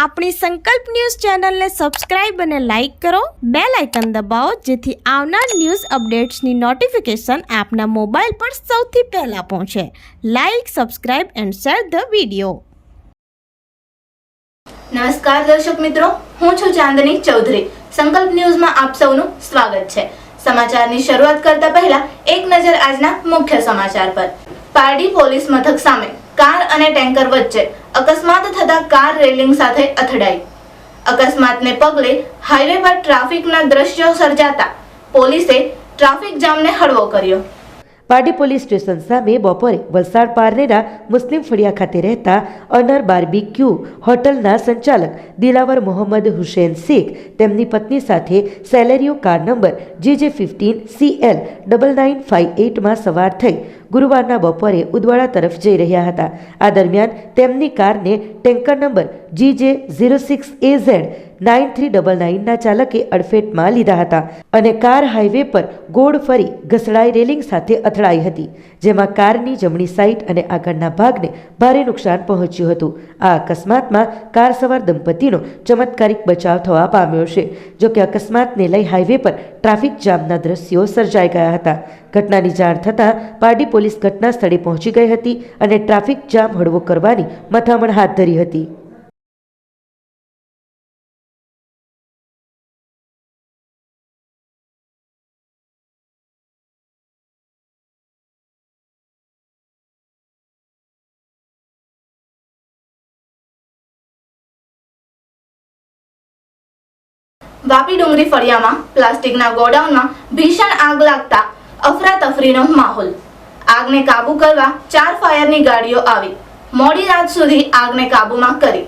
આપણી સંકલ્પ ન્યૂઝ ચેનલને સબસ્ક્રાઇબ અને લાઇક કરો, બેલ આઇકન દબાવો જેથી આવનાર ન્યૂઝ અપડેટ્સની નોટિફિકેશન આપના મોબાઈલ પર સૌથી પહેલા પહોંચે. Like, subscribe and share the video. નમસ્કાર દર્શક મિત્રો, હું છું ચાંદની ચૌધરી. સંકલ્પ ન્યૂઝમાં આપ સૌનું સ્વાગત છે. સમાચારની શરૂઆત કરતા પહેલા એક નજર આજના મુખ્ય સમાચાર પર. પારડી પોલીસ મથક સામે કાર અને ટેન્કર વચ્ચે અકસ્માત થતા કાર રેલિંગ સાથે અથડાઈ. અકસ્માતને પગલે હાઈવે પર ટ્રાફિકના દ્રશ્યો સર્જાતા પોલીસે ટ્રાફિક જામને હળવો કર્યો. પારડી પોલીસ સ્ટેશન સામે બપોરે વલસાડ પારનેરા મુસ્લિમ ફળિયા ખાતે રહેતા અનર બાર્બીક્યુ હોટલના સંચાલક દિલાવર મોહમ્મદ હુસેન શેખ તેમની પત્ની સાથે સેલેરિયો કાર નંબર GJ15CL9958માં સવાર થઈ ગુરુવારના બપોરે ઉદવાડા તરફ જઈ રહ્યા હતા. આ દરમિયાન તેમની કારને ટેન્કર નંબર GJ06AZ9399ના ચાલકે અડફેટમાં લીધા હતા અને કાર હાઈવે પર ગોળ ફરી ઘસડાઈ રેલિંગ સાથે અથડાઈ હતી, જેમાં કારની જમણી સાઈડ અને આગળના ભાગને ભારે નુકસાન પહોંચ્યું હતું. આ અકસ્માતમાં કાર સવાર દંપતીનો ચમત્કારિક બચાવ થવા પામ્યો છે. જોકે અકસ્માતને લઈ હાઈવે પર ટ્રાફિક જામના દ્રશ્યો સર્જાઈ ગયા હતા. ઘટનાની જાણ થતાં પારડી પોલીસ ઘટના સ્થળે પહોંચી ગઈ હતી અને ટ્રાફિક જામ હળવો કરવાની મથામણ હાથ ધરી હતી. વાપી ડુંગરી ફળિયામાં પ્લાસ્ટિકના ગોડાઉનમાં ભીષણ આગ લાગતા અફરાતફરીનો માહોલ. આગને કાબુ કરવા 4 ફાયરની ગાડીઓ આવી મોડી રાત સુધી આગને કાબૂમાં કરી.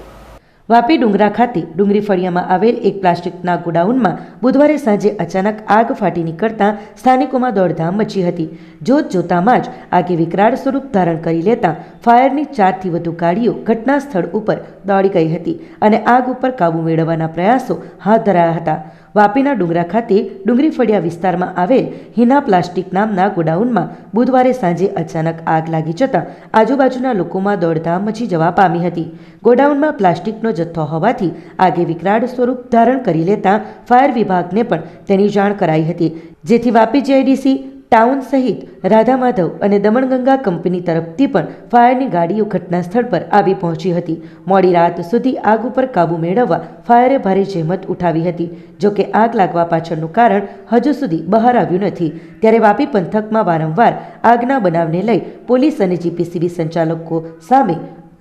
વાપી ડુંગરા ખાતે ડુંગરી ફળિયામાં આવેલ એક પ્લાસ્ટિકના ગોડાઉનમાં બુધવારે સાંજે અચાનક આગ ફાટી નીકળતા સ્થાનિકોમાં દોડધામ મચી હતી. જોત જોતામાં જ આગે વિકરાળ સ્વરૂપ ધારણ કરી લેતા ફાયરની 4થી વધુ ગાડીઓ ઘટના સ્થળ ઉપર દોડી ગઈ હતી અને આગ ઉપર કાબુ મેળવવાના પ્રયાસો હાથ ધરાયા હતા. વાપીના ડુંગરા ખાતે ડુંગરી ફળિયા વિસ્તારમાં આવેલ હિના પ્લાસ્ટિક નામના ગોડાઉનમાં બુધવારે સાંજે અચાનક આગ લાગી જતા આજુબાજુના લોકોમાં દોડધામ મચી જવા પામી હતી. ગોડાઉનમાં પ્લાસ્ટિકનો જથ્થો હોવાથી આગે વિકરાળ સ્વરૂપ ધારણ કરી લેતા ફાયર વિભાગને પણ તેની જાણ કરાઈ હતી, જેથી વાપી જીઆઈડીસી ટાઉન સહિત રાધા માધવ અને દમણગંગા કંપની તરફથી પણ ફાયરની ગાડીઓ ઘટના સ્થળ પર આવી પહોંચી હતી. મોડી રાત સુધી આગ ઉપર કાબુ મેળવવા ફાયરે ભારે જહેમત ઉઠાવી હતી. જોકે આગ લાગવા પાછળનું કારણ હજુ સુધી બહાર આવ્યું નથી. ત્યારે વાપી પંથકમાં વારંવાર આગના બનાવને લઈ પોલીસ અને જીપીસીબી સંચાલકો સામે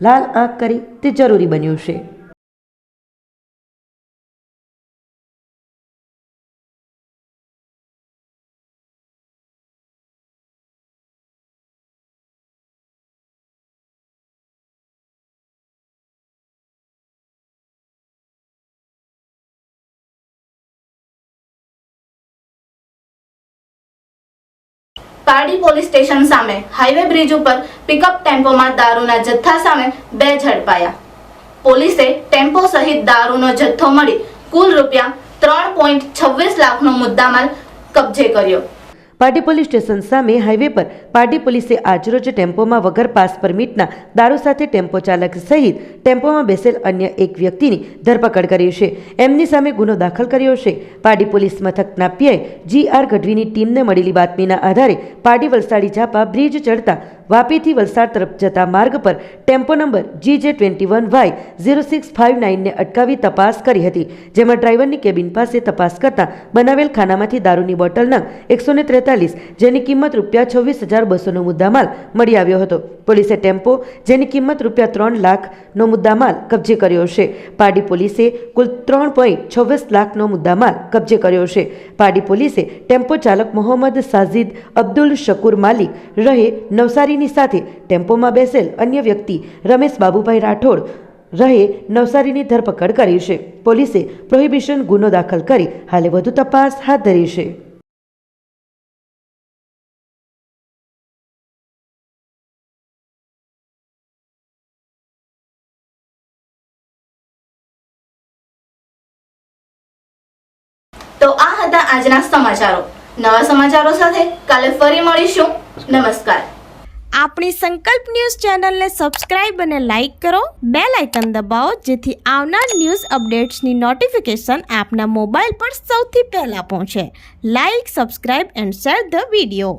લાલ આંખ કરી તે જરૂરી બન્યું છે. પારડી પોલીસ સ્ટેશન સામે હાઈવે બ્રિજ ઉપર પિકઅપ ટેમ્પોમાં દારૂના જથ્થા સામે 2 ઝડપાયા. પોલીસે ટેમ્પો સહિત દારૂનો જથ્થો મળી કુલ ₹3.26 લાખનો મુદ્દામાલ કબજે કર્યો. પારડી પોલીસ સ્ટેશન સામે હાઈવે પર પારડી પોલીસે આજરોજ ટેમ્પોમાં વગર પાસ પરમિટના દારૂ સાથે ટેમ્પો ચાલક સહિત ટેમ્પોમાં બેસેલ અન્ય એક વ્યક્તિની ધરપકડ કરી છે. એમની સામે ગુનો દાખલ કર્યો છે. પારડી પોલીસ મથકના પીઆઈ GR ગઢવીની ટીમને મળેલી બાતમીના આધારે પારડી વલસાડી ઝાપા બ્રિજ ચડતા વાપીથી વલસાડ તરફ જતા માર્ગ પર ટેમ્પો નંબર GJ21Y0659ને અટકાવી તપાસ કરી હતી, જેમાં ડ્રાઈવરની કેબિન પાસે તપાસ કરતા બનાવેલ ખાનામાંથી દારૂની બોટલ નંગ 143 જેની કિંમત ₹26,200નો મુદ્દામાલ મળી આવ્યો હતો. પોલીસે ટેમ્પો જેની કિંમત ₹3 લાખનો મુદ્દામાલ કબજે કર્યો છે. પારડી પોલીસે કુલ ₹3.26 લાખનો મુદ્દામાલ કબજે કર્યો છે. પારડી પોલીસે ટેમ્પો ચાલક મોહમ્મદ સાજિદ અબ્દુલ શકુર માલિક રહે નવસારીની સાથે ટેમ્પોમાં બેસેલ અન્ય વ્યક્તિ રમેશ બાબુભાઈ રાઠોડ રહે નવસારીની ધરપકડ કરી છે. પોલીસે પ્રોહિબિશન ગુનો દાખલ કરી હાલે વધુ તપાસ હાથ ધરી છે. તો આ હતા આજના સમાચારો. નવા સમાચારો સાથે કાલે ફરી મળીશું. નમસ્કાર. આપણી સંકલ્પ ન્યૂઝ ચેનલને સબસ્ક્રાઇબ અને લાઇક કરો, બેલ આઇકન દબાવો જેથી આવનાર ન્યૂઝ અપડેટ્સની નોટિફિકેશન આપના મોબાઈલ પર સૌથી પહેલા પહોંચે. Like, subscribe and share the video.